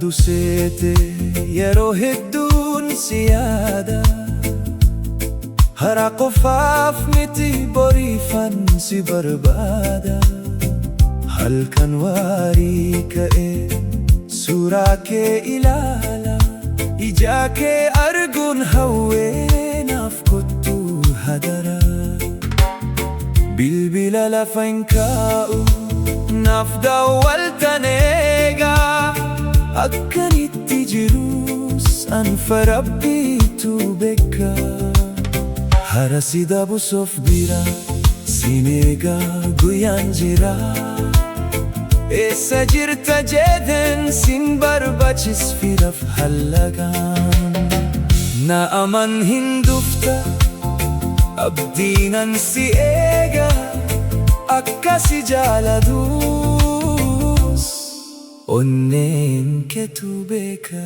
yaaddu seete yeroo hedduun si yaada. Har'a qofaaf miti boriifan si barbaada. Halkan waarii ka'ee suuraa kee ilaala. Ija kee arguun hawwee naaf kottuu hadara. Bilbila lafa hin kaa'u naaf daawwaltan eegaa. Akkanitti jirus anfa Rabbiitu beeka. Har'a si dabuuf bira sin eegaa guyyaan jira. Eessa jirta jedheen sin barbaachis firaaf hallagaan. Na aman hin dhufta abdiinan si eega. Akka si jaaladhus onneen keetu beeka.